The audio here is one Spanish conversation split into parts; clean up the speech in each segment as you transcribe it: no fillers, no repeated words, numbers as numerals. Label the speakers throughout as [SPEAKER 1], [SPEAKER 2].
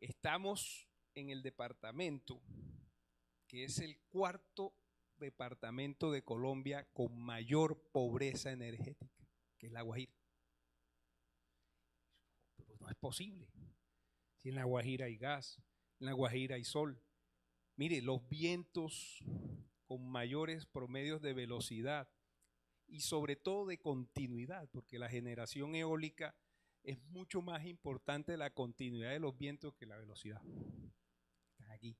[SPEAKER 1] Estamos en el departamento que es el cuarto departamento de Colombia con mayor pobreza energética, que es La Guajira. Pero no es posible. Si en La Guajira hay gas, en La Guajira hay sol. Mire, los vientos con mayores promedios de velocidad y sobre todo de continuidad, porque la generación eólica es mucho más importante la continuidad de los vientos que la velocidad. Están aquí,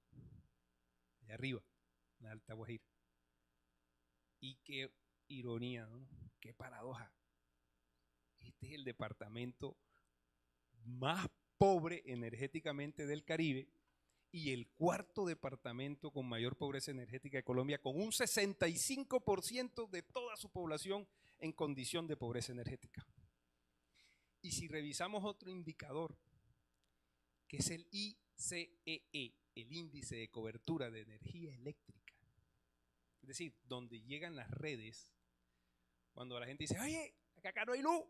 [SPEAKER 1] allá arriba, en la Alta Guajira. Y qué ironía, ¿no? Qué paradoja. Este es el departamento más pobre energéticamente del Caribe y el cuarto departamento con mayor pobreza energética de Colombia, con un 65% de toda su población en condición de pobreza energética. Y si revisamos otro indicador, que es el ICEE, el índice de cobertura de energía eléctrica, es decir, donde llegan las redes, cuando la gente dice, oye, acá no hay luz,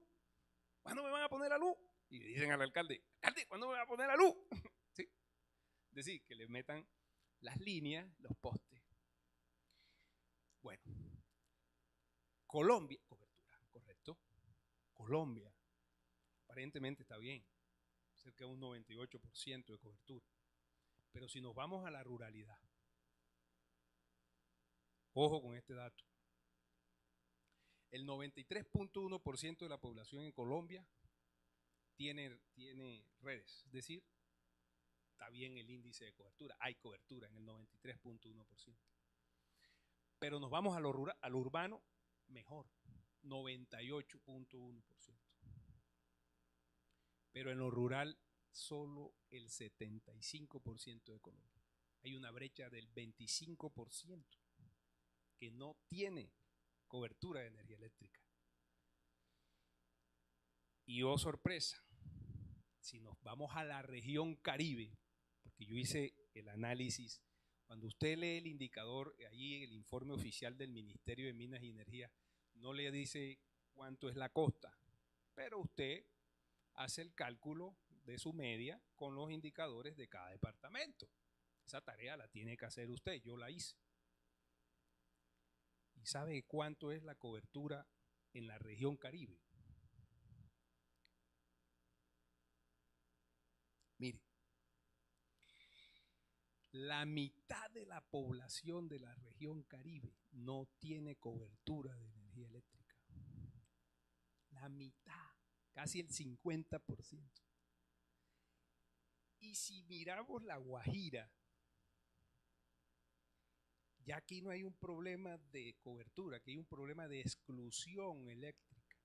[SPEAKER 1] ¿cuándo me van a poner la luz? Y le dicen al alcalde, alcalde, ¿cuándo me va a poner la luz? ¿Sí? Es decir, que le metan las líneas, los postes. Bueno, Colombia, cobertura, correcto. Colombia, aparentemente está bien, cerca de un 98% de cobertura. Pero si nos vamos a la ruralidad, ojo con este dato, el 93.1% de la población en Colombia tiene redes, es decir, está bien el índice de cobertura, hay cobertura en el 93.1%. Pero nos vamos a lo rural, a lo urbano, mejor, 98.1%. Pero en lo rural, solo el 75% de Colombia. Hay una brecha del 25% que no tiene cobertura de energía eléctrica. Y oh sorpresa, si nos vamos a la región Caribe, porque yo hice el análisis, cuando usted lee el indicador, allí el informe oficial del Ministerio de Minas y Energía, no le dice cuánto es la costa, pero usted hace el cálculo de su media con los indicadores de cada departamento. Esa tarea la tiene que hacer usted, yo la hice. ¿Y sabe cuánto es la cobertura en la región Caribe? Mire, la mitad de la población de la región Caribe no tiene cobertura de energía eléctrica. La mitad, casi el 50%. Y si miramos la Guajira, ya aquí no hay un problema de cobertura, aquí hay un problema de exclusión eléctrica.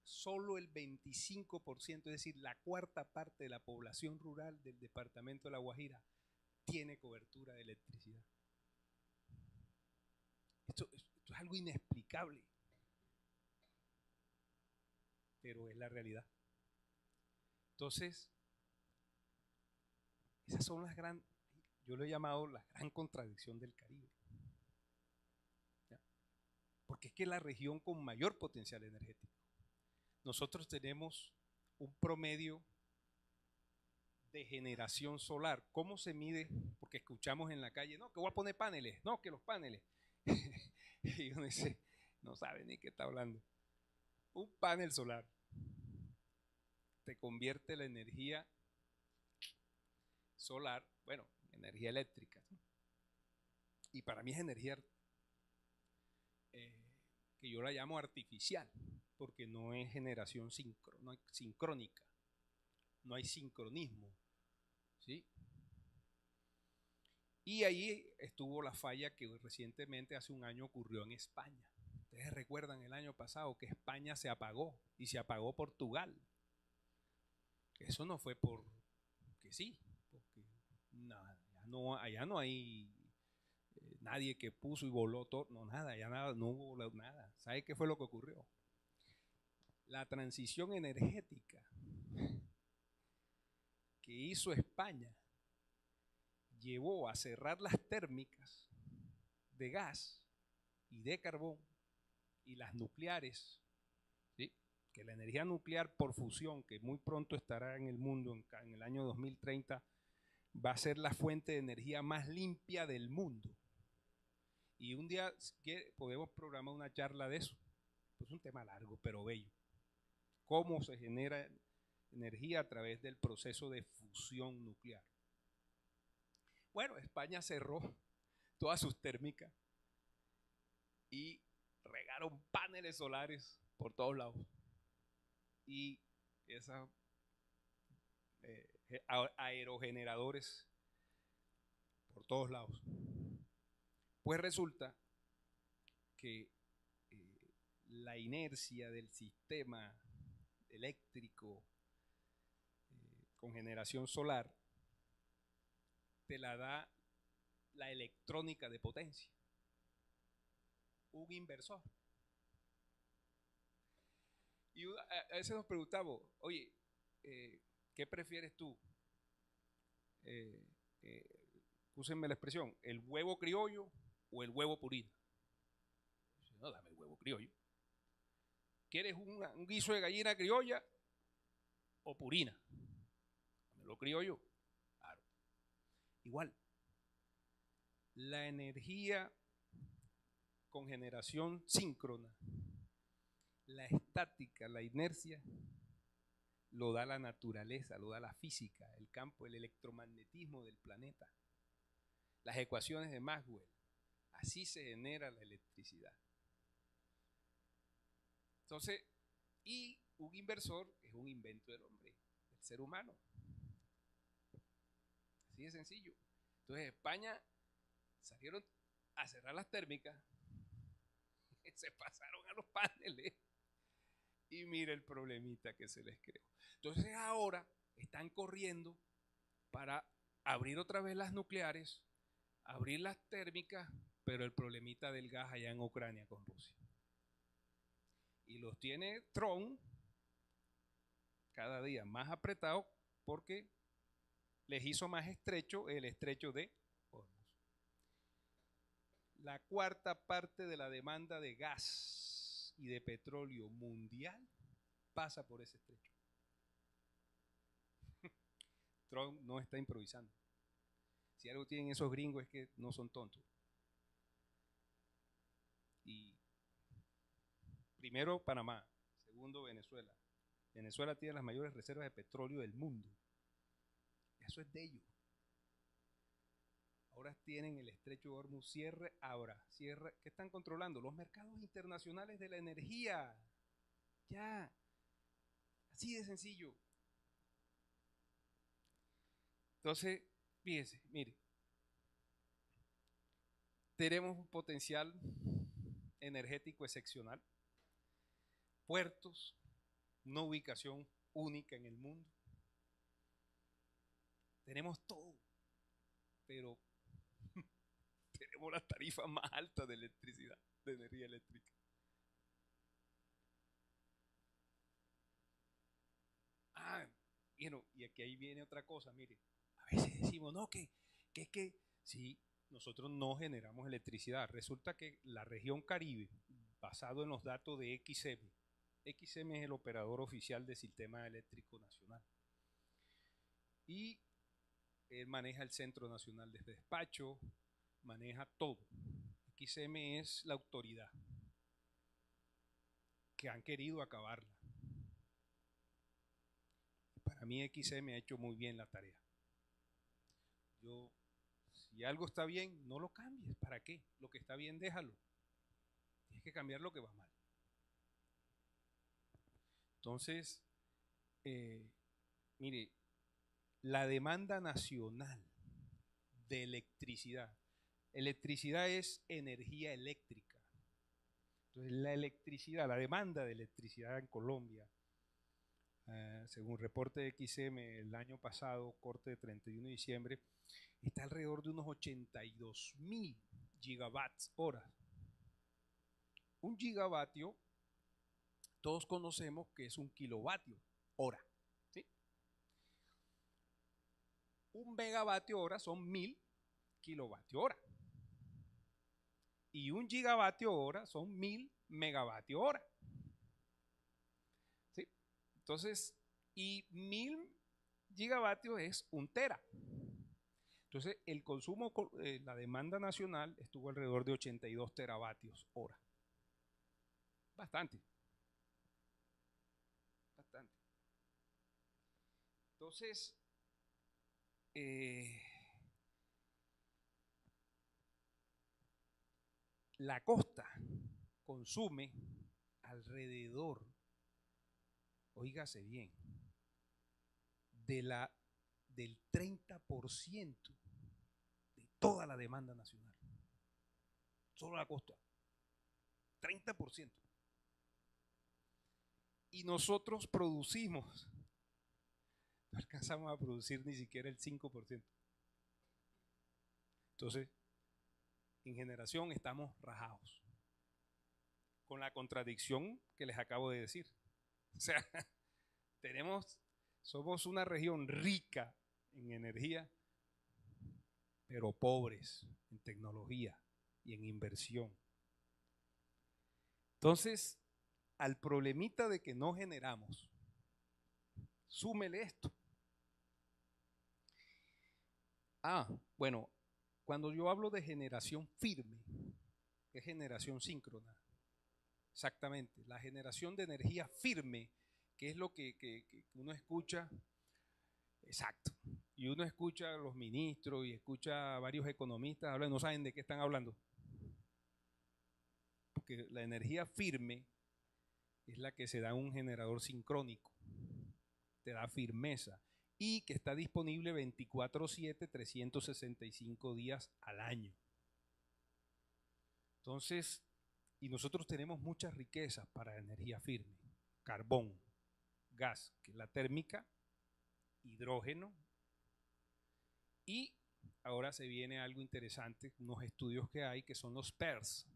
[SPEAKER 1] Solo el 25%, es decir, la cuarta parte de la población rural del departamento de La Guajira tiene cobertura de electricidad. Esto es algo inexplicable, pero es la realidad. Entonces, esas son las grandes, yo lo he llamado la gran contradicción del Caribe. ¿Ya? Porque es que es la región con mayor potencial energético. Nosotros tenemos un promedio de generación solar. ¿Cómo se mide? Porque escuchamos en la calle, no, que voy a poner paneles, no, que los paneles. Y uno dice, no sabe ni qué está hablando. Un panel solar te convierte la energía solar, bueno, energía eléctrica, ¿no? Y para mí es energía que yo la llamo artificial, porque no es generación sincrónica, no hay sincronismo, ¿sí? Y ahí estuvo la falla que recientemente, hace un año, ocurrió en España. Ustedes recuerdan el año pasado que España se apagó y se apagó Portugal. Eso no fue porque sí, porque nada, allá no hay nadie que puso y voló todo, no, nada, ya nada, no hubo nada. ¿Sabe qué fue lo que ocurrió? La transición energética que hizo España llevó a cerrar las térmicas de gas y de carbón y las nucleares, ¿sí?, que la energía nuclear por fusión, que muy pronto estará en el mundo, en el año 2030, va a ser la fuente de energía más limpia del mundo. Y un día podemos programar una charla de eso. Es un tema largo, pero bello. Cómo se genera energía a través del proceso de fusión nuclear. Bueno, España cerró todas sus térmicas y regaron paneles solares por todos lados. Y esos aerogeneradores por todos lados. Pues resulta que la inercia del sistema eléctrico con generación solar te la da la electrónica de potencia, un inversor. Y a veces nos preguntamos, oye, ¿qué prefieres tú? Úsenme la expresión, ¿el huevo criollo o el huevo purina? No, dame el huevo criollo. ¿Quieres un guiso de gallina criolla o purina? Dame lo criollo. Claro. Igual, la energía con generación síncrona, la estática, la inercia, lo da la naturaleza, lo da la física, el campo, el electromagnetismo del planeta, las ecuaciones de Maxwell. Así se genera la electricidad. Entonces, y un inversor es un invento del hombre, del ser humano. Así de sencillo. Entonces, España salieron a cerrar las térmicas, se pasaron a los paneles y mira el problemita que se les creó. Entonces ahora están corriendo para abrir otra vez las nucleares, abrir las térmicas, pero el problemita del gas allá en Ucrania con Rusia. Y los tiene Trump cada día más apretados porque les hizo más estrecho el estrecho de Hormuz. La cuarta parte de la demanda de gas y de petróleo mundial pasa por ese estrecho. Trump no está improvisando. Si algo tienen esos gringos es que no son tontos. Y primero Panamá, segundo Venezuela. Venezuela tiene las mayores reservas de petróleo del mundo. Eso es de ellos. Ahora tienen el estrecho de Hormuz, cierre ahora, cierre. ¿Qué están controlando? Los mercados internacionales de la energía. Ya, así de sencillo. Entonces, fíjense, mire, tenemos un potencial energético excepcional, puertos, una ubicación única en el mundo. Tenemos todo, pero tenemos las tarifas más altas de electricidad, de energía eléctrica. Y aquí ahí viene otra cosa, mire, a veces decimos, no, que es que si nosotros no generamos electricidad, resulta que la región Caribe, basado en los datos de XM es el operador oficial del Sistema Eléctrico Nacional, y él maneja el Centro Nacional de Despacho, maneja todo. XM es la autoridad que han querido acabarla. Para mí XM ha hecho muy bien la tarea. Si algo está bien, no lo cambies. ¿Para qué? Lo que está bien, déjalo. Tienes que cambiar lo que va mal. Entonces, mire, la demanda nacional de electricidad. Electricidad es energía eléctrica. Entonces, la electricidad, la demanda de electricidad en Colombia, según reporte de XM el año pasado, corte de 31 de diciembre, está alrededor de unos 82.000 gigawatts hora. Un gigavatio, todos conocemos que es un kilovatio hora. ¿Sí? Un megavatio hora son 1000 kilovatios hora. Y un gigavatio hora son 1000 megavatios hora. Entonces, y 1000 gigavatios es 1 tera. Entonces, el consumo, la demanda nacional estuvo alrededor de 82 teravatios hora. Bastante. Bastante. Entonces, la costa consume alrededor, oígase bien, del 30% de toda la demanda nacional. Solo la costa. 30%. Y nosotros producimos, no alcanzamos a producir ni siquiera el 5%. Entonces, en generación estamos rajados. Con la contradicción que les acabo de decir. O sea, somos una región rica en energía, pero pobres en tecnología y en inversión. Entonces, al problemita de que no generamos, súmele esto. Bueno, cuando yo hablo de generación firme, es generación síncrona. Exactamente, la generación de energía firme, que es lo que uno escucha, exacto, y uno escucha a los ministros y escucha a varios economistas hablar, no saben de qué están hablando. Porque la energía firme es la que se da en un generador sincrónico, te da firmeza y que está disponible 24/7, 365 días al año. Entonces, y nosotros tenemos muchas riquezas para energía firme: carbón, gas, que es la térmica, hidrógeno, y ahora se viene algo interesante, unos estudios que hay que son los PERS,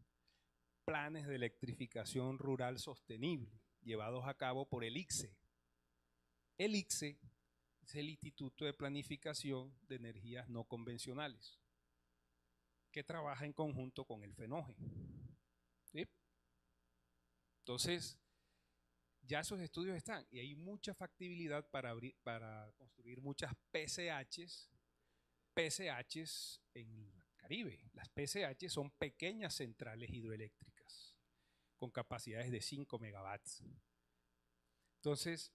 [SPEAKER 1] planes de electrificación rural sostenible, llevados a cabo por el ICSE. El ICSE es el Instituto de Planificación de Energías No Convencionales, que trabaja en conjunto con el FENOGE. ¿Sí? Entonces, ya esos estudios están y hay mucha factibilidad para construir muchas PCHs en el Caribe. Las PCH son pequeñas centrales hidroeléctricas con capacidades de 5 megawatts. Entonces,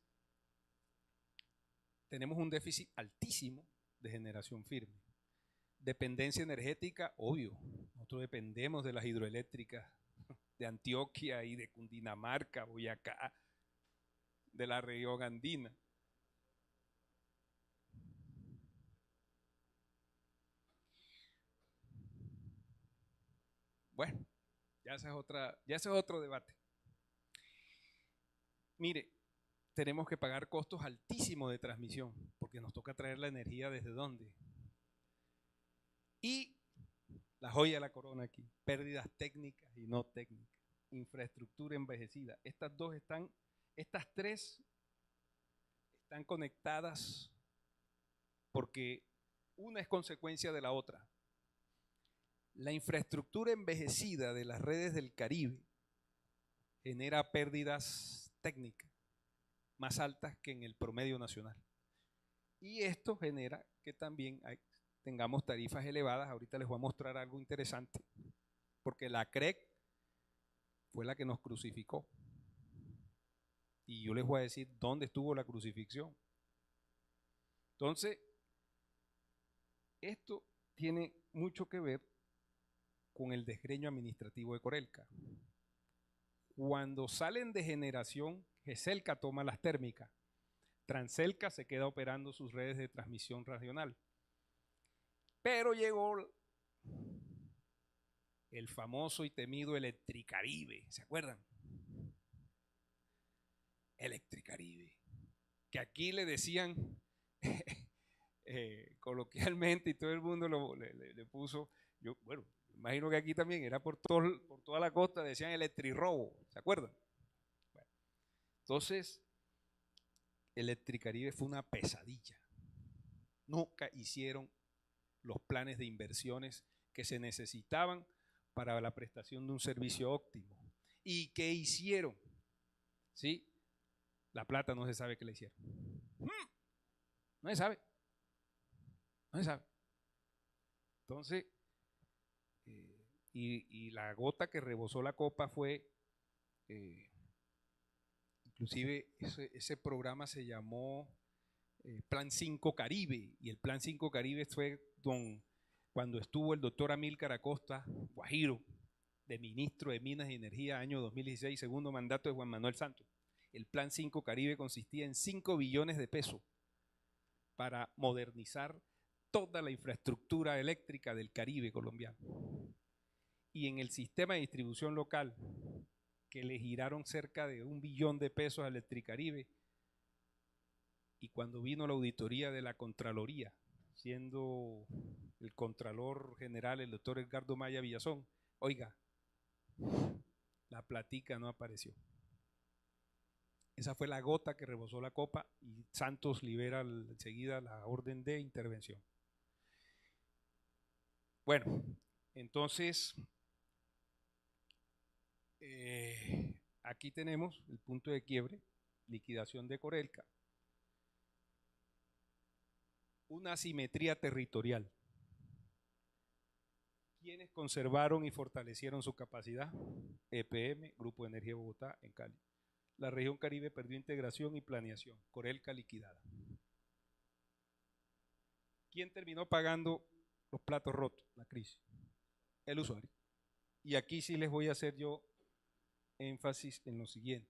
[SPEAKER 1] tenemos un déficit altísimo de generación firme. Dependencia energética, obvio. Nosotros dependemos de las hidroeléctricas de Antioquia y de Cundinamarca, Boyacá, de la región andina. Bueno, ya ese es otro debate. Mire, tenemos que pagar costos altísimos de transmisión, porque nos toca traer la energía desde dónde. Y la joya de la corona aquí, pérdidas técnicas y no técnicas, infraestructura envejecida. Estas tres están conectadas porque una es consecuencia de la otra. La infraestructura envejecida de las redes del Caribe genera pérdidas técnicas más altas que en el promedio nacional. Y esto genera que también tengamos tarifas elevadas. Ahorita les voy a mostrar algo interesante, porque la CREC fue la que nos crucificó. Y yo les voy a decir dónde estuvo la crucifixión. Entonces, esto tiene mucho que ver con el desgreño administrativo de Corelca. Cuando salen de generación, GESELCA toma las térmicas, Transelca se queda operando sus redes de transmisión regional. Pero llegó el famoso y temido Electricaribe, ¿se acuerdan? Electricaribe, que aquí le decían coloquialmente y todo el mundo le puso, yo, bueno, imagino que aquí también era por toda la costa, decían electrirrobo, ¿se acuerdan? Bueno, entonces, Electricaribe fue una pesadilla. Nunca hicieron los planes de inversiones que se necesitaban para la prestación de un servicio óptimo. ¿Y qué hicieron? ¿Sí? La plata no se sabe qué le hicieron. No se sabe. No se sabe. Entonces, y la gota que rebosó la copa fue, inclusive ese programa se llamó Plan 5 Caribe, y el Plan 5 Caribe fue cuando estuvo el doctor Amílcar Acosta Guajiro, de ministro de Minas y Energía, año 2016, segundo mandato de Juan Manuel Santos. El Plan 5 Caribe consistía en 5 billones de pesos para modernizar toda la infraestructura eléctrica del Caribe colombiano. Y en el sistema de distribución local, que le giraron cerca de 1 billón de pesos a Electricaribe, y cuando vino la auditoría de la Contraloría, siendo el Contralor General el doctor Edgardo Maya Villazón, oiga, la platica no apareció. Esa fue la gota que rebosó la copa y Santos libera enseguida la orden de intervención. Bueno, entonces, aquí tenemos el punto de quiebre, liquidación de Corelca, una asimetría territorial. ¿Quiénes conservaron y fortalecieron su capacidad? EPM, Grupo de Energía de Bogotá, en Cali. La región Caribe perdió integración y planeación. Corelca liquidada. ¿Quién terminó pagando los platos rotos? La crisis. El usuario. Y aquí sí les voy a hacer yo énfasis en lo siguiente.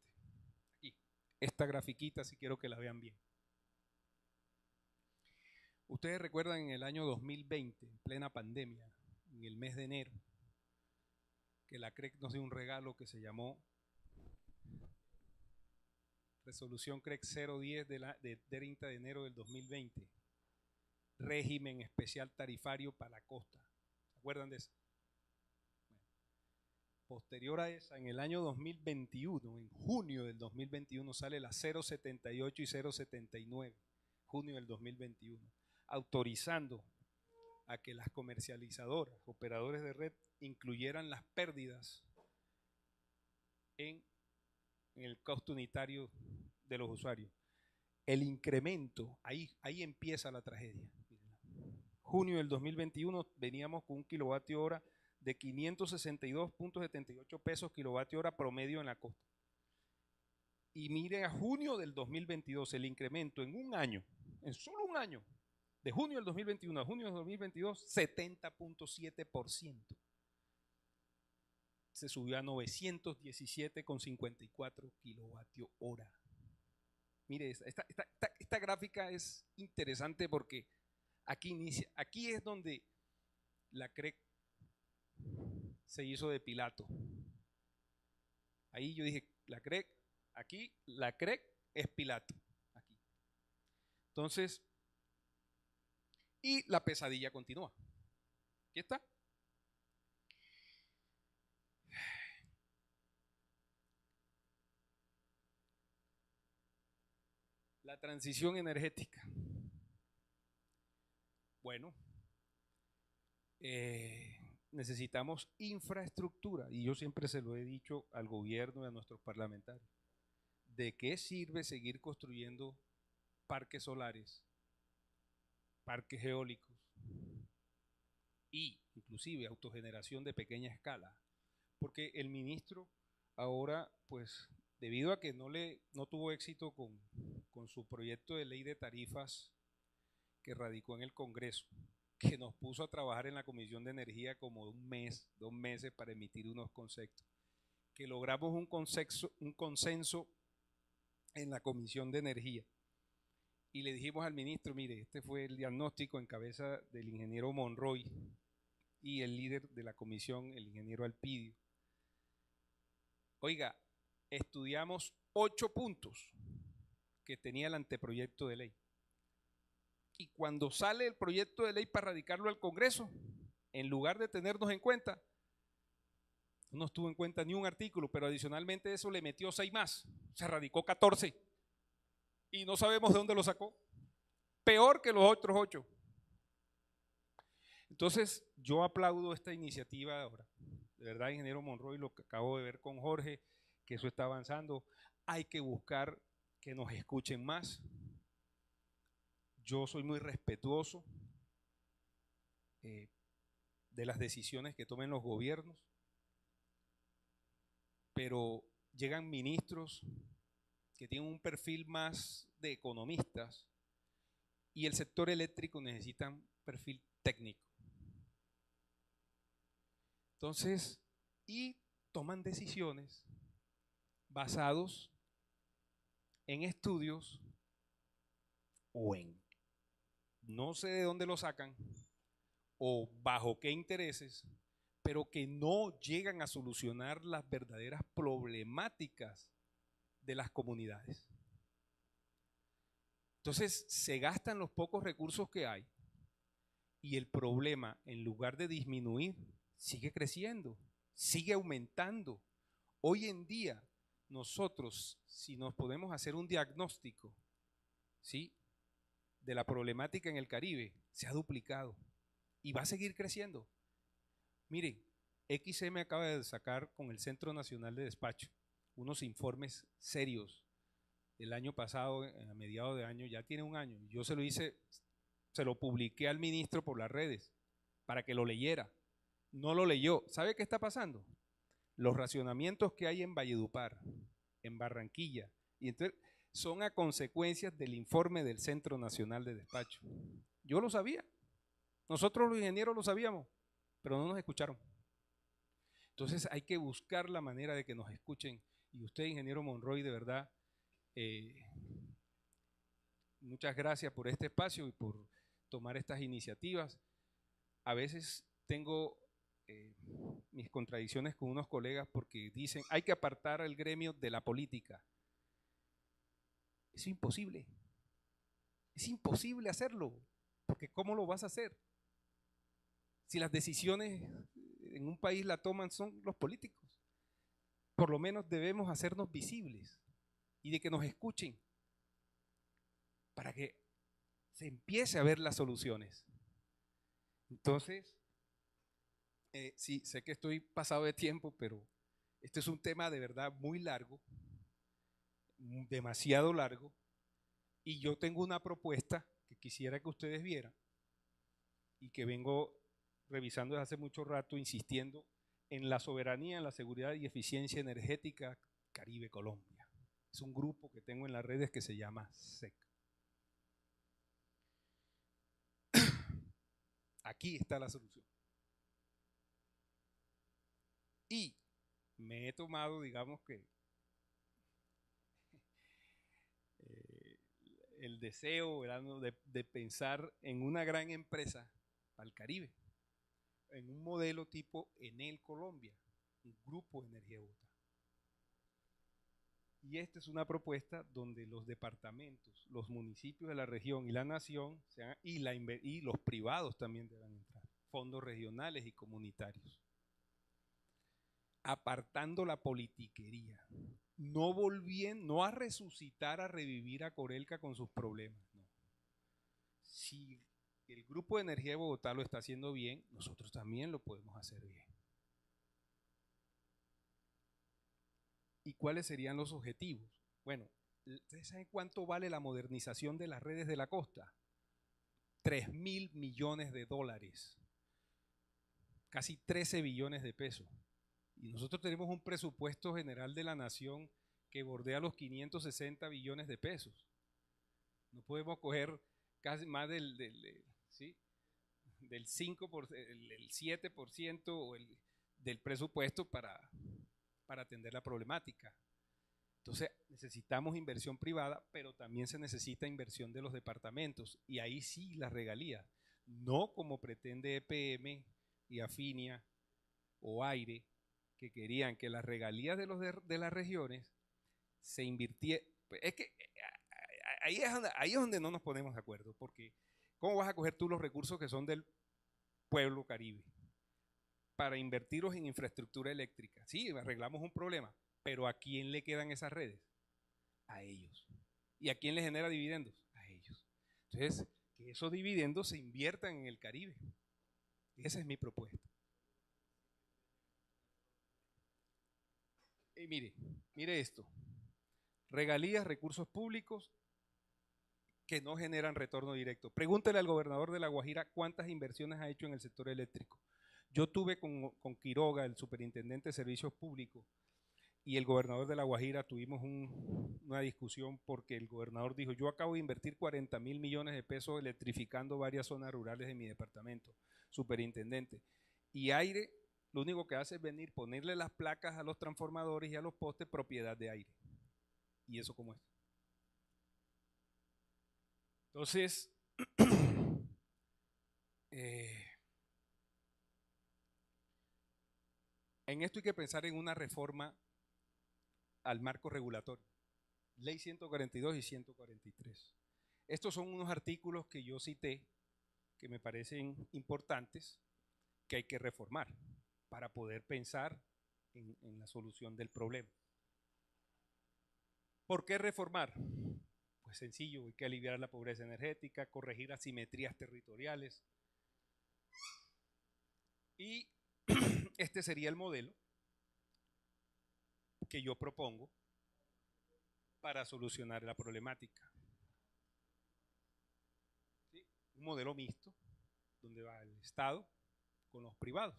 [SPEAKER 1] Aquí, esta grafiquita si quiero que la vean bien. Ustedes recuerdan en el año 2020, en plena pandemia, en el mes de enero, que la CREC nos dio un regalo que se llamó Resolución CREC 010 de 30 de enero del 2020, régimen especial tarifario para la costa. ¿Se acuerdan de eso? Bueno, posterior a esa, en el año 2021, en junio del 2021, sale la 078 y 079, junio del 2021, autorizando a que las comercializadoras, operadores de red, incluyeran las pérdidas en el costo unitario de los usuarios. El incremento, ahí empieza la tragedia. Junio del 2021 veníamos con un kilovatio hora de 562.78 pesos kilovatio hora promedio en la costa. Y miren a junio del 2022, el incremento en un año, en solo un año, de junio del 2021 a junio del 2022, 70.7%. Se subió a 917,54 kilovatio hora. Mire, esta gráfica es interesante porque aquí es donde la CREC se hizo de Pilato. Ahí yo dije, la CREC, aquí la CREC es Pilato. Aquí. Entonces, y la pesadilla continúa. Aquí está. La transición energética. Bueno, necesitamos infraestructura, y yo siempre se lo he dicho al gobierno y a nuestros parlamentarios. ¿De qué sirve seguir construyendo parques solares, parques eólicos y inclusive autogeneración de pequeña escala? Porque el ministro ahora, pues, debido a que no tuvo éxito con su proyecto de ley de tarifas que radicó en el Congreso, que nos puso a trabajar en la Comisión de Energía como 1 mes, 2 meses para emitir unos conceptos, que logramos un consenso en la Comisión de Energía. Y le dijimos al ministro, mire, este fue el diagnóstico en cabeza del ingeniero Monroy y el líder de la comisión, el ingeniero Alpidio. Oiga, estudiamos 8 puntos que tenía el anteproyecto de ley. Y cuando sale el proyecto de ley para radicarlo al Congreso, en lugar de tenernos en cuenta, no nos tuvo en cuenta ni un artículo, pero adicionalmente eso le metió 6 más, se radicó 14 y no sabemos de dónde lo sacó, peor que los otros 8. Entonces yo aplaudo esta iniciativa ahora, de verdad, ingeniero Monroy, lo que acabo de ver con Jorge, que eso está avanzando. Hay que buscar que nos escuchen más. Yo soy muy respetuoso de las decisiones que tomen los gobiernos, pero llegan ministros que tienen un perfil más de economistas y el sector eléctrico necesita un perfil técnico. Entonces, y toman decisiones basados en estudios o en no sé de dónde lo sacan o bajo qué intereses, pero que no llegan a solucionar las verdaderas problemáticas de las comunidades. Entonces se gastan los pocos recursos que hay y el problema, en lugar de disminuir, sigue creciendo, sigue aumentando. Hoy en día nosotros, si nos podemos hacer un diagnóstico, ¿sí?, de la problemática en el Caribe, se ha duplicado y va a seguir creciendo. Miren, XM acaba de sacar con el Centro Nacional de Despacho unos informes serios el año pasado, a mediados de año, ya tiene un año. Yo se lo hice, se lo publiqué al ministro por las redes para que lo leyera. No lo leyó. ¿Sabe qué está pasando? Los racionamientos que hay en Valledupar, en Barranquilla, y entonces son a consecuencias del informe del Centro Nacional de Despacho. Yo lo sabía. Nosotros los ingenieros lo sabíamos, pero no nos escucharon. Entonces hay que buscar la manera de que nos escuchen. Y usted, ingeniero Monroy, de verdad, muchas gracias por este espacio y por tomar estas iniciativas. A veces tengo mis contradicciones con unos colegas porque dicen hay que apartar al gremio de la política. Es imposible hacerlo, porque ¿cómo lo vas a hacer? Si las decisiones en un país la toman son los políticos. Por lo menos debemos hacernos visibles y de que nos escuchen para que se empiece a ver las soluciones. Entonces, sí, sé que estoy pasado de tiempo, pero este es un tema de verdad muy largo, demasiado largo, y yo tengo una propuesta que quisiera que ustedes vieran y que vengo revisando desde hace mucho rato, insistiendo en la soberanía, en la seguridad y eficiencia energética Caribe Colombia. Es un grupo que tengo en las redes que se llama SEC. Aquí está la solución. Y me he tomado, digamos que, el deseo de pensar en una gran empresa para el Caribe, en un modelo tipo Enel Colombia, un grupo de energía Bogotá. Y esta es una propuesta donde los departamentos, los municipios de la región y la nación, y los privados también deben entrar, fondos regionales y comunitarios, apartando la politiquería, no a resucitar, a revivir a Corelca con sus problemas, no. Si el Grupo de Energía de Bogotá lo está haciendo bien, nosotros también lo podemos hacer bien. ¿Y cuáles serían los objetivos? Bueno, ¿ustedes saben cuánto vale la modernización de las redes de la costa? 3.000 millones de dólares, casi 13 billones de pesos. Y nosotros tenemos un presupuesto general de la nación que bordea los 560 billones de pesos. No podemos coger casi más del 5%, el 7% del presupuesto para atender la problemática. Entonces necesitamos inversión privada, pero también se necesita inversión de los departamentos, y ahí sí las regalías, no como pretende EPM y Afinia o Aire, que querían que las regalías de las regiones se invirtieran. Es que ahí es donde no nos ponemos de acuerdo, porque ¿cómo vas a coger tú los recursos que son del pueblo caribe para invertirlos en infraestructura eléctrica? Sí, arreglamos un problema, pero ¿a quién le quedan esas redes? A ellos. ¿Y a quién le genera dividendos? A ellos. Entonces, que esos dividendos se inviertan en el Caribe. Esa es mi propuesta. Y mire esto. regalías, recursos públicos que no generan retorno directo. Pregúntele al gobernador de La Guajira cuántas inversiones ha hecho en el sector eléctrico. Yo tuve con Quiroga, el superintendente de servicios públicos, y el gobernador de La Guajira, tuvimos una discusión porque el gobernador dijo, yo acabo de invertir 40.000 millones de pesos electrificando varias zonas rurales de mi departamento, superintendente. Y Aire, lo único que hace es venir, ponerle las placas a los transformadores y a los postes, propiedad de Aire. ¿Y eso cómo es? Entonces, en esto hay que pensar en una reforma al marco regulatorio. Ley 142 y 143. Estos son unos artículos que yo cité que me parecen importantes que hay que reformar para poder pensar en la solución del problema. ¿Por qué reformar? Pues sencillo, hay que aliviar la pobreza energética, corregir asimetrías territoriales. Y este sería el modelo que yo propongo para solucionar la problemática. ¿Sí? Un modelo mixto, donde va el Estado con los privados.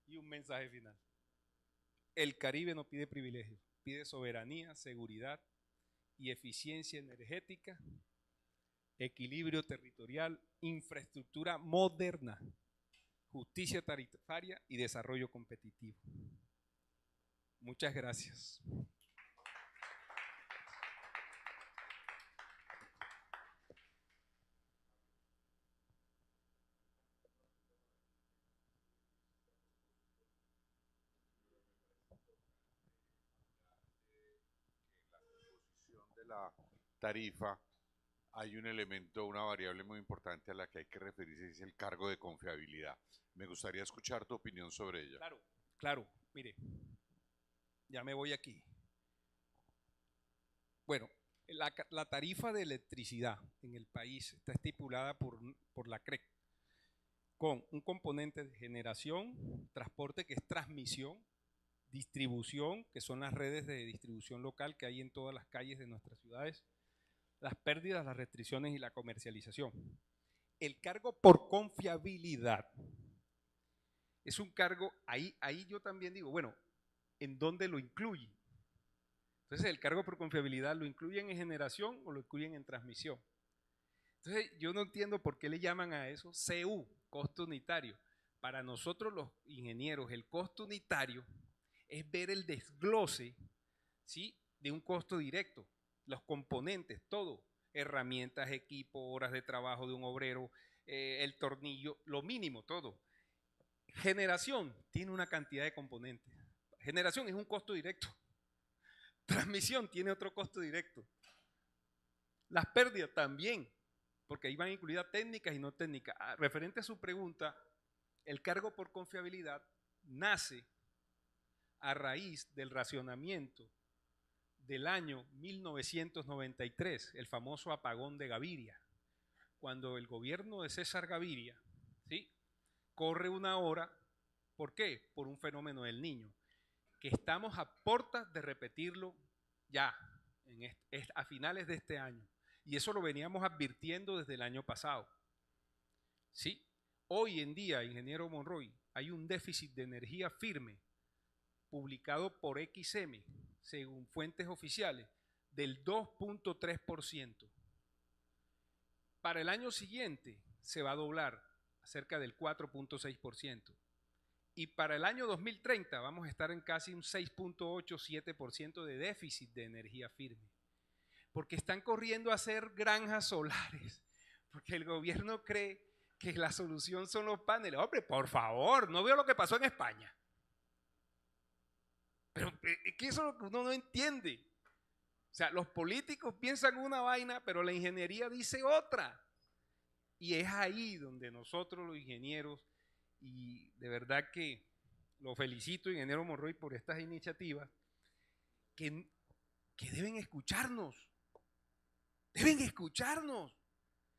[SPEAKER 1] Y un mensaje final. El Caribe no pide privilegios, pide soberanía, seguridad y eficiencia energética, equilibrio territorial, infraestructura moderna, justicia tarifaria y desarrollo competitivo. Muchas gracias.
[SPEAKER 2] De la tarifa hay un elemento, una variable muy importante a la que hay que referirse, es el cargo de confiabilidad. Me gustaría escuchar tu opinión sobre ella.
[SPEAKER 1] Claro, claro, mire, ya me voy aquí. Bueno, la tarifa de electricidad en el país está estipulada por la CREC con un componente de generación, transporte que es transmisión, distribución, que son las redes de distribución local que hay en todas las calles de nuestras ciudades, las pérdidas, las restricciones y la comercialización. El cargo por confiabilidad es un cargo, ahí yo también digo, bueno, ¿en dónde lo incluye? Entonces, el cargo por confiabilidad lo incluyen en generación o lo incluyen en transmisión. Entonces, yo no entiendo por qué le llaman a eso CU, costo unitario. Para nosotros los ingenieros, el costo unitario es ver el desglose, ¿sí?, de un costo directo, los componentes, todo, herramientas, equipo, horas de trabajo de un obrero, el tornillo, lo mínimo, todo. Generación tiene una cantidad de componentes. Generación es un costo directo. Transmisión tiene otro costo directo. Las pérdidas también, porque ahí van incluidas técnicas y no técnicas. Referente a su pregunta, el cargo por confiabilidad nace a raíz del racionamiento del año 1993, el famoso apagón de Gaviria, cuando el gobierno de César Gaviria, ¿sí?, corre una hora. ¿Por qué? Por un fenómeno del Niño, que estamos a puertas de repetirlo ya a finales de este año. Y eso lo veníamos advirtiendo desde el año pasado. ¿Sí? Hoy en día, ingeniero Monroy, hay un déficit de energía firme publicado por XM, según fuentes oficiales, del 2.3%. Para el año siguiente se va a doblar a cerca del 4.6%. Y para el año 2030 vamos a estar en casi un 6.87% de déficit de energía firme. Porque están corriendo a hacer granjas solares. Porque el gobierno cree que la solución son los paneles. Hombre, por favor, no veo lo que pasó en España. Pero es que eso es lo que uno no entiende. O sea, los políticos piensan una vaina, pero la ingeniería dice otra. Y es ahí donde nosotros los ingenieros, y de verdad que lo felicito, ingeniero Monroy, por estas iniciativas, que deben escucharnos. Deben escucharnos.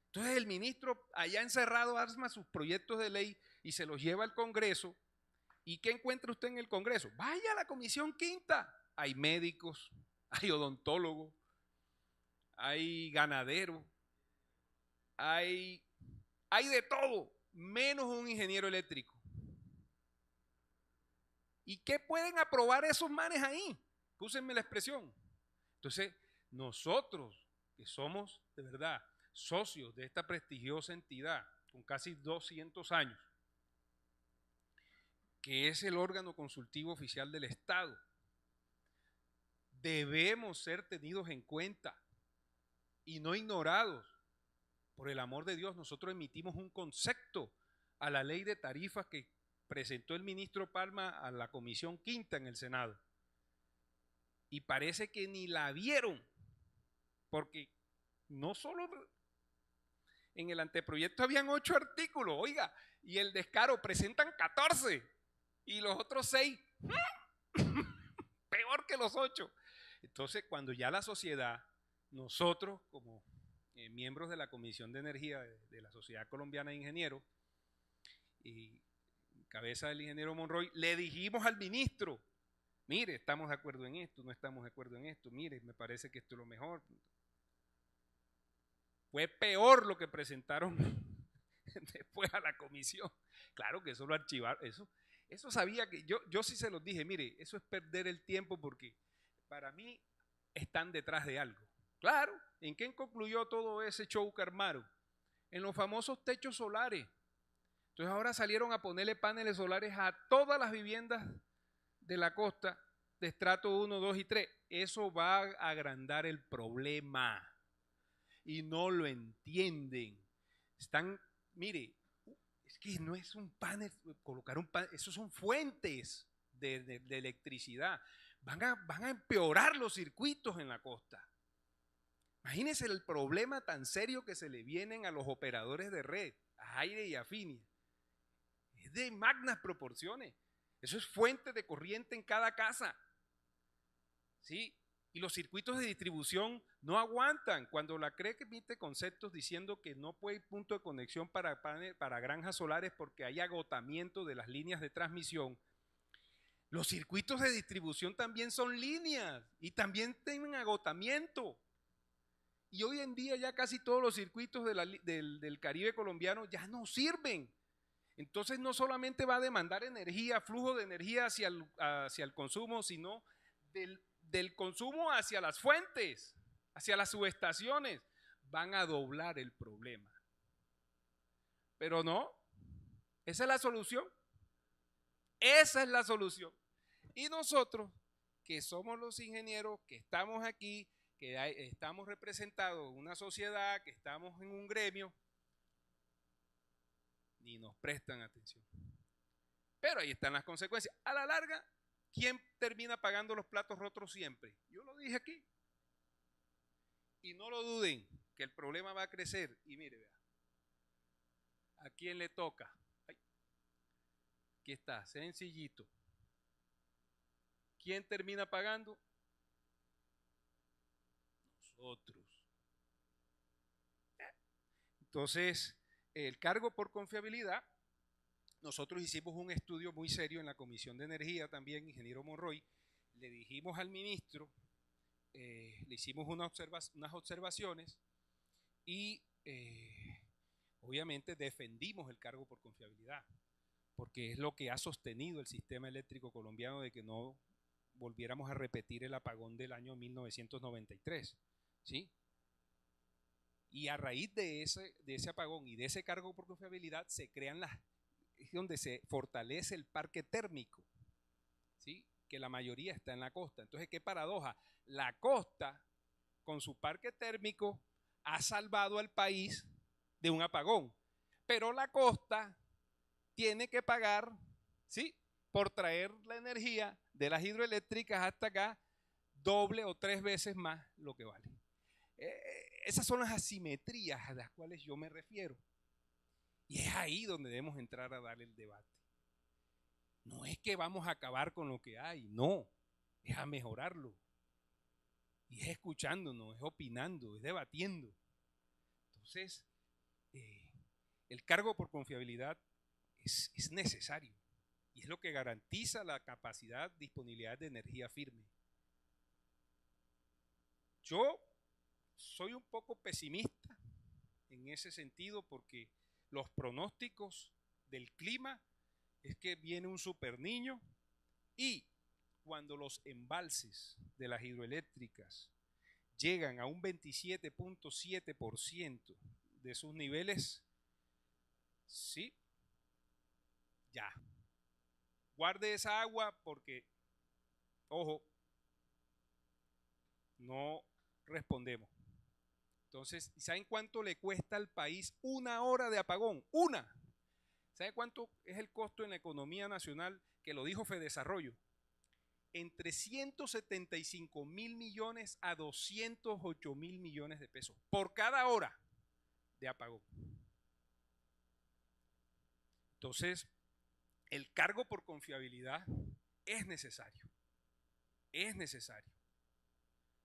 [SPEAKER 1] Entonces el ministro allá encerrado arma sus proyectos de ley y se los lleva al Congreso ¿Y qué encuentra usted en el Congreso? Vaya a la Comisión Quinta. Hay médicos, hay odontólogos, hay ganaderos, hay de todo, menos un ingeniero eléctrico. ¿Y qué pueden aprobar esos manes ahí? Úsenme la expresión. Entonces, nosotros que somos de verdad socios de esta prestigiosa entidad con casi 200 años, que es el órgano consultivo oficial del Estado, debemos ser tenidos en cuenta y no ignorados. Por el amor de Dios, nosotros emitimos un concepto a la ley de tarifas que presentó el ministro Palma a la Comisión Quinta en el Senado. Y parece que ni la vieron, porque no solo en el anteproyecto habían 8 artículos, oiga, y el descaro presentan 14 y los otros 6 peor que los 8. Entonces, cuando ya la sociedad, nosotros como miembros de la Comisión de Energía de la Sociedad Colombiana de Ingenieros, y cabeza del ingeniero Monroy, le dijimos al ministro, mire, estamos de acuerdo en esto, no estamos de acuerdo en esto, mire, me parece que esto es lo mejor. Fue peor lo que presentaron después a la comisión. Claro que eso lo archivaron, eso sabía que, yo sí se los dije, mire, eso es perder el tiempo porque para mí están detrás de algo. Claro, ¿en qué concluyó todo ese show que armaron? En los famosos techos solares. Entonces ahora salieron a ponerle paneles solares a todas las viviendas de la costa de estrato 1, 2 y 3. Eso va a agrandar el problema y no lo entienden. Están, mire, es que no es un panel, colocar un panel, esos son fuentes de electricidad. Van a empeorar los circuitos en la costa. Imagínense el problema tan serio que se le vienen a los operadores de red, a Aire y a Finia. Es de magnas proporciones. Eso es fuente de corriente en cada casa. ¿Sí? Y los circuitos de distribución no aguantan. Cuando la CREC emite conceptos diciendo que no puede haber punto de conexión para granjas solares porque hay agotamiento de las líneas de transmisión, los circuitos de distribución también son líneas y también tienen agotamiento. Y hoy en día ya casi todos los circuitos del Caribe colombiano ya no sirven. Entonces no solamente va a demandar energía, flujo de energía hacia el consumo, sino del consumo hacia las fuentes, hacia las subestaciones. Van a doblar el problema. Pero no, esa es la solución. Esa es la solución. Y nosotros, que somos los ingenieros, que estamos aquí, que estamos representados en una sociedad, que estamos en un gremio, ni nos prestan atención. Pero ahí están las consecuencias. A la larga, ¿quién termina pagando los platos rotos siempre? Yo lo dije aquí. Y no lo duden, que el problema va a crecer. Y mire, vea, ¿a quién le toca? Ay, aquí está, sencillito. ¿Quién termina pagando? Nosotros. Entonces, el cargo por confiabilidad, nosotros hicimos un estudio muy serio en la Comisión de Energía también, ingeniero Monroy, le dijimos al ministro, le hicimos unas observaciones y obviamente defendimos el cargo por confiabilidad, porque es lo que ha sostenido el sistema eléctrico colombiano de que no volviéramos a repetir el apagón del año 1993, ¿sí? Y a raíz de ese apagón y de ese cargo por confiabilidad se crean es donde se fortalece el parque térmico, ¿sí? Que la mayoría está en la costa. Entonces, qué paradoja, la costa con su parque térmico ha salvado al país de un apagón, pero la costa tiene que pagar, ¿sí?, por traer la energía de las hidroeléctricas hasta acá 2 o 3 veces más lo que vale. Esas son las asimetrías a las cuales yo me refiero. Y es ahí donde debemos entrar a dar el debate. No es que vamos a acabar con lo que hay, no, es a mejorarlo. Y es escuchándonos, es opinando, es debatiendo. Entonces, el cargo por confiabilidad es necesario Y es lo que garantiza la capacidad, disponibilidad de energía firme. Yo soy un poco pesimista en ese sentido porque los pronósticos del clima es que viene un super niño y cuando los embalses de las hidroeléctricas llegan a un 27.7% de sus niveles, sí, ya. Guarde esa agua porque, ojo, no respondemos. Entonces, ¿saben cuánto le cuesta al país una hora de apagón? Una. ¿Saben cuánto es el costo en la economía nacional? Que lo dijo Fedesarrollo. Entre 175.000 millones a 208.000 millones de pesos por cada hora de apagón. Entonces, el cargo por confiabilidad es necesario. Es necesario.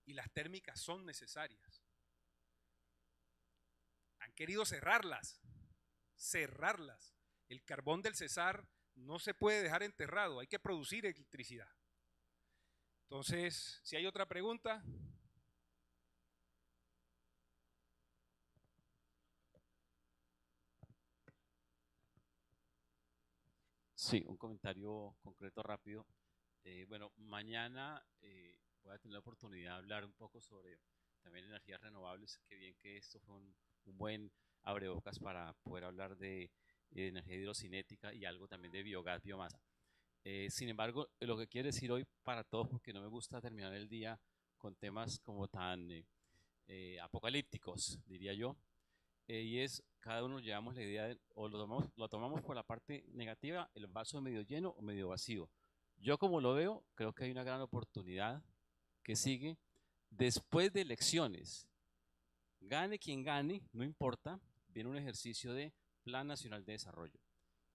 [SPEAKER 1] Y las térmicas son necesarias. Han querido cerrarlas. El carbón del Cesar no se puede dejar enterrado, hay que producir electricidad. Entonces, si hay otra pregunta.
[SPEAKER 3] Sí, un comentario concreto rápido. Bueno, mañana voy a tener la oportunidad de hablar un poco sobre también energías renovables. Qué bien que esto fue un buen abrebocas para poder hablar de energía hidrocinética y algo también de biogás, biomasa. Sin embargo, lo que quiero decir hoy para todos, porque no me gusta terminar el día con temas como tan apocalípticos, diría yo, y es, cada uno llevamos la idea, o lo tomamos por la parte negativa, el vaso medio lleno o medio vacío. Yo como lo veo, creo que hay una gran oportunidad que sigue después de elecciones. Gane quien gane, no importa, viene un ejercicio de Plan Nacional de Desarrollo.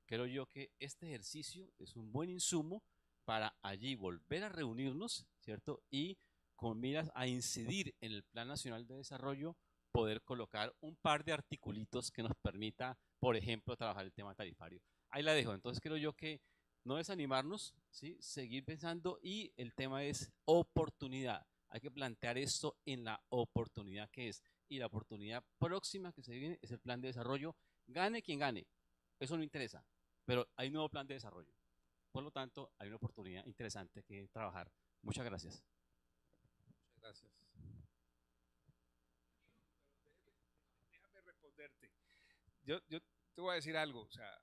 [SPEAKER 3] Creo yo que este ejercicio es un buen insumo para allí volver a reunirnos, ¿cierto? Y con miras a incidir en el Plan Nacional de Desarrollo, poder colocar un par de articulitos que nos permita, por ejemplo, trabajar el tema tarifario. Ahí la dejo. Entonces creo yo que no desanimarnos, ¿sí? Seguir pensando, y el tema es oportunidad. Hay que plantear esto en la oportunidad que es. Y la oportunidad próxima que se viene es el plan de desarrollo. Gane quien gane. Eso no interesa. Pero hay un nuevo plan de desarrollo. Por lo tanto, hay una oportunidad interesante que trabajar. Muchas gracias.
[SPEAKER 1] Muchas gracias. Déjame responderte. Yo te voy a decir algo. O sea,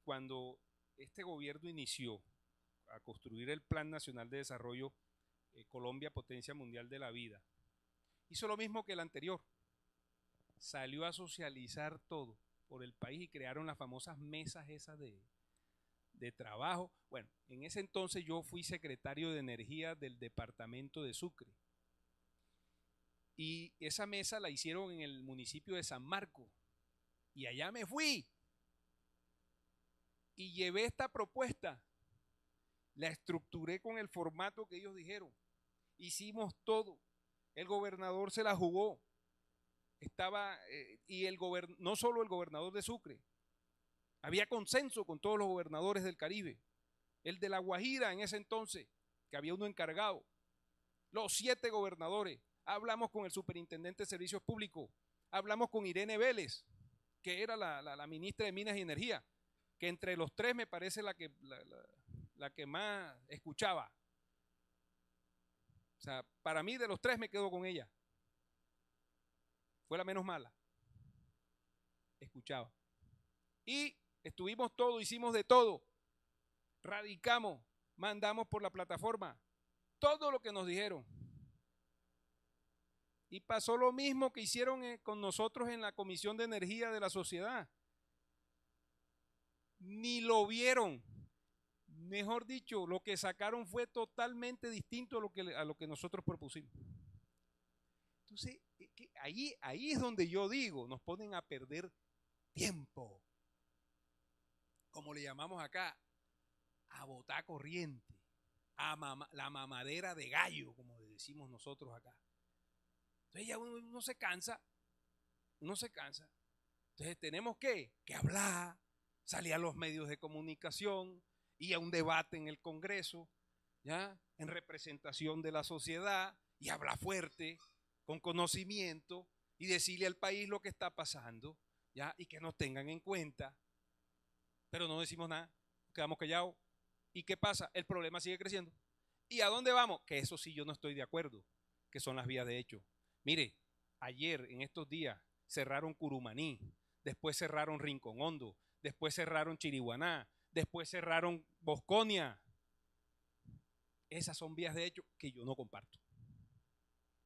[SPEAKER 1] cuando este gobierno inició a construir el Plan Nacional de Desarrollo, Colombia, potencia mundial de la vida, hizo lo mismo que el anterior. Salió a socializar todo por el país y crearon las famosas mesas esas de trabajo. Bueno, en ese entonces yo fui secretario de Energía del departamento de Sucre. Y esa mesa la hicieron en el municipio de San Marcos. Y allá me fui. Y llevé esta propuesta. La estructuré con el formato que ellos dijeron. Hicimos todo. El gobernador se la jugó. Estaba, y no solo el gobernador de Sucre, había consenso con todos los gobernadores del Caribe, el de La Guajira en ese entonces, que había uno encargado, los 7 gobernadores, hablamos con el superintendente de servicios públicos, hablamos con Irene Vélez, que era la ministra de Minas y Energía, que entre los 3 me parece la que más escuchaba. O sea, para mí de los 3 me quedo con ella. Fue la menos mala. Escuchaba. Y estuvimos todos, hicimos de todo. Radicamos, mandamos por la plataforma todo lo que nos dijeron. Y pasó lo mismo que hicieron con nosotros en la Comisión de Energía de la Sociedad. Ni lo vieron. Mejor dicho, lo que sacaron fue totalmente distinto a lo que nosotros propusimos. Entonces, ahí es donde yo digo, nos ponen a perder tiempo, como le llamamos acá, a botar corriente, la mamadera de gallo, como le decimos nosotros acá. Entonces ya uno se cansa. Entonces tenemos que hablar, salir a los medios de comunicación, y a un debate en el Congreso, ¿ya? En representación de la sociedad, y hablar fuerte, con conocimiento, y decirle al país lo que está pasando, ¿ya? Y que nos tengan en cuenta. Pero no decimos nada, quedamos callados. ¿Y qué pasa? El problema sigue creciendo. ¿Y a dónde vamos? Que eso sí yo no estoy de acuerdo, que son las vías de hecho. Mire, ayer, en estos días, cerraron Curumaní, después cerraron Rincón Hondo, después cerraron Chiriguaná, después cerraron Bosconia. Esas son vías de hecho que yo no comparto.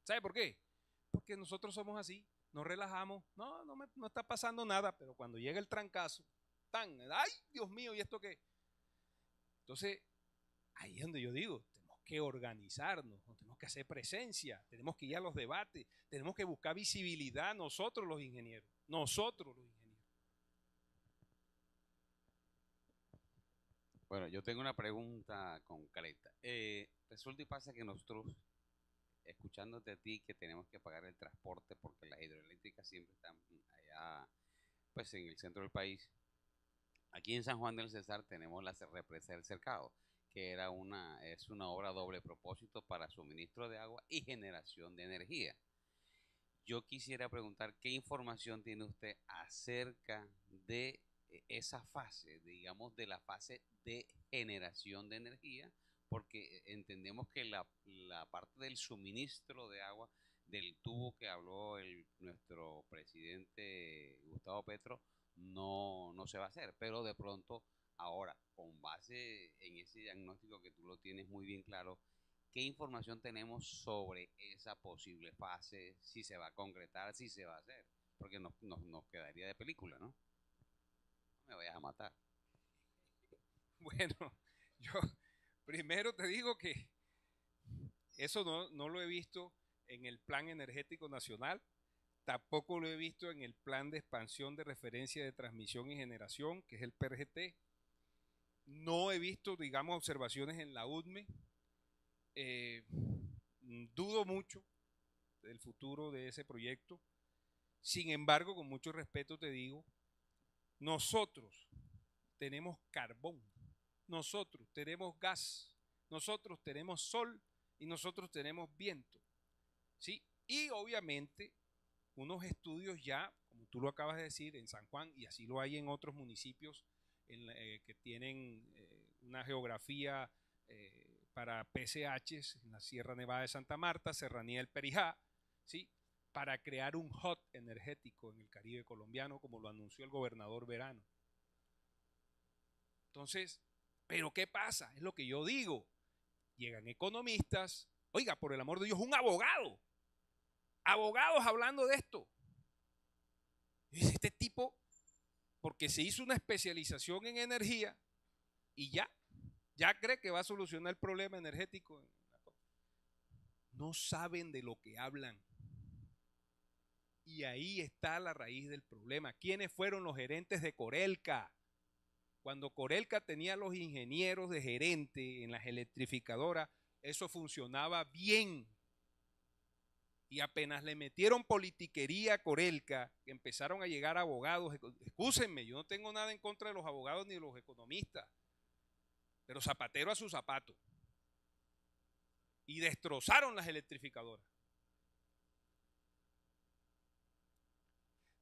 [SPEAKER 1] ¿Sabe por qué? Porque nosotros somos así, nos relajamos, no está pasando nada, pero cuando llega el trancazo, ¡ay, Dios mío! ¿Y esto qué? Entonces, ahí es donde yo digo, tenemos que organizarnos, tenemos que hacer presencia, tenemos que ir a los debates, tenemos que buscar visibilidad nosotros los ingenieros.
[SPEAKER 4] Bueno, yo tengo una pregunta concreta. Resulta y pasa que nosotros, escuchándote a ti, que tenemos que pagar el transporte porque las hidroeléctricas siempre están allá, pues en el centro del país. Aquí en San Juan del Cesar tenemos la represa del Cercado, que es una obra doble propósito para suministro de agua y generación de energía. Yo quisiera preguntar qué información tiene usted acerca de esa fase, digamos, de la fase de generación de energía, porque entendemos que la parte del suministro de agua, del tubo que habló nuestro presidente Gustavo Petro, no se va a hacer, pero de pronto ahora, con base en ese diagnóstico que tú lo tienes muy bien claro, ¿qué información tenemos sobre esa posible fase, si se va a concretar, si se va a hacer? Porque nos quedaría de película, ¿no? No me vayas a matar.
[SPEAKER 1] Bueno, yo primero te digo que eso no lo he visto en el Plan Energético Nacional, tampoco lo he visto en el Plan de Expansión de Referencia de Transmisión y Generación, que es el PRGT. No he visto, digamos, observaciones en la UDME. Dudo mucho del futuro de ese proyecto. Sin embargo, con mucho respeto te digo, nosotros tenemos carbón, nosotros tenemos gas, nosotros tenemos sol y nosotros tenemos viento, ¿sí? Y obviamente unos estudios ya, como tú lo acabas de decir, en San Juan, y así lo hay en otros municipios que tienen una geografía para PCHs, en la Sierra Nevada de Santa Marta, Serranía del Perijá, ¿sí? Para crear un hub energético en el Caribe colombiano, como lo anunció el gobernador Verano. Entonces, ¿pero qué pasa? Es lo que yo digo. Llegan economistas, oiga, por el amor de Dios, un abogado, abogados hablando de esto. Y dice, este tipo, porque se hizo una especialización en energía y ya cree que va a solucionar el problema energético. No saben de lo que hablan. Y ahí está la raíz del problema. ¿Quiénes fueron los gerentes de Corelca? Cuando Corelca tenía los ingenieros de gerente en las electrificadoras, eso funcionaba bien. Y apenas le metieron politiquería a Corelca, que empezaron a llegar abogados. Excúsenme, yo no tengo nada en contra de los abogados ni de los economistas, pero zapatero a su zapato. Y destrozaron las electrificadoras.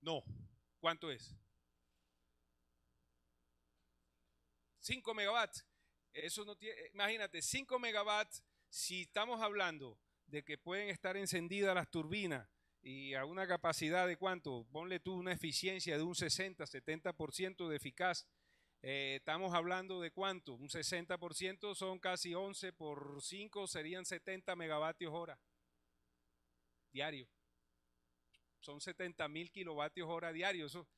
[SPEAKER 1] No, ¿cuánto es? 5 megawatts. Eso no tiene, imagínate, 5 megawatts, si estamos hablando de que pueden estar encendidas las turbinas y a una capacidad de cuánto, ponle tú una eficiencia de un 60-70% de eficaz, estamos hablando de cuánto, un 60% son casi 11 por 5, serían 70 megavatios hora diario. Son 70.000 kilovatios hora diarios. Eso.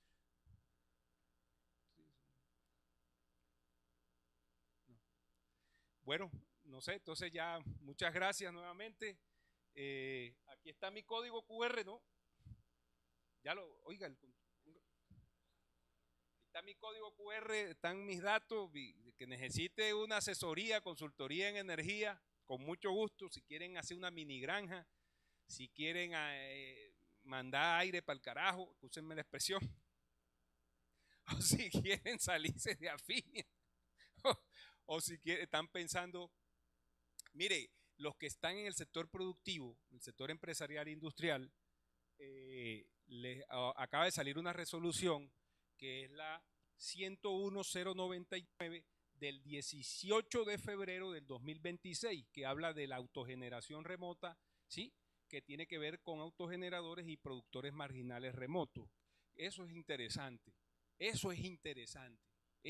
[SPEAKER 1] Bueno, no sé, entonces ya muchas gracias nuevamente. Aquí está mi código QR, ¿no? Ya lo, oiga, está mi código QR, están mis datos, que necesite una asesoría, consultoría en energía, con mucho gusto, si quieren hacer una mini granja, si quieren mandar aire para el carajo, úsenme la expresión, o si quieren salirse de Afinia, o si están pensando, mire, los que están en el sector productivo, el sector empresarial e industrial, acaba de salir una resolución que es la 101099 del 18 de febrero del 2026, que habla de la autogeneración remota, ¿sí? Que tiene que ver con autogeneradores y productores marginales remotos. Eso es interesante, es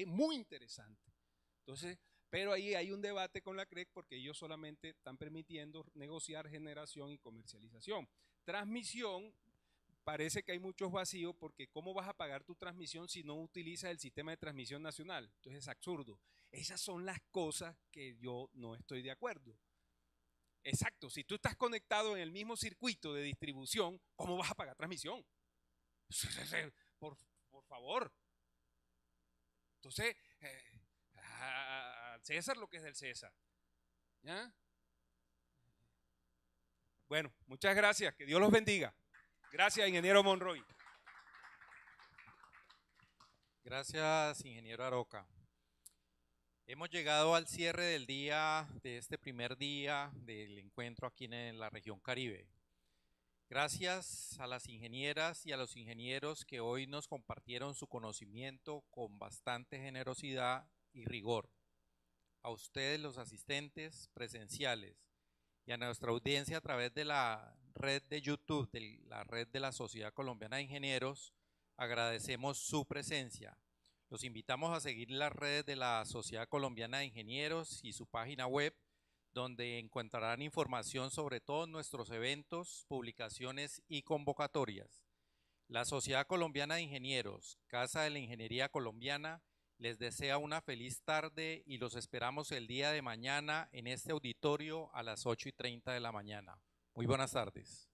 [SPEAKER 1] muy interesante. Entonces, pero ahí hay un debate con la CREC porque ellos solamente están permitiendo negociar generación y comercialización. Transmisión, parece que hay muchos vacíos porque ¿cómo vas a pagar tu transmisión si no utilizas el sistema de transmisión nacional? Entonces es absurdo. Esas son las cosas que yo no estoy de acuerdo. Exacto, si tú estás conectado en el mismo circuito de distribución, ¿cómo vas a pagar transmisión? Por favor. Entonces, al César lo que es del César. ¿Ya? Bueno, muchas gracias, que Dios los bendiga. Gracias, ingeniero Monroy.
[SPEAKER 5] Gracias, ingeniero Aroca. Hemos llegado al cierre del día, de este primer día del encuentro aquí en la región Caribe. Gracias a las ingenieras y a los ingenieros que hoy nos compartieron su conocimiento con bastante generosidad y rigor. A ustedes, los asistentes presenciales, y a nuestra audiencia a través de la red de YouTube, de la red de la Sociedad Colombiana de Ingenieros, agradecemos su presencia. Los invitamos a seguir las redes de la Sociedad Colombiana de Ingenieros y su página web, donde encontrarán información sobre todos nuestros eventos, publicaciones y convocatorias. La Sociedad Colombiana de Ingenieros, Casa de la Ingeniería Colombiana, les desea una feliz tarde y los esperamos el día de mañana en este auditorio a las 8:30 de la mañana. Muy buenas tardes.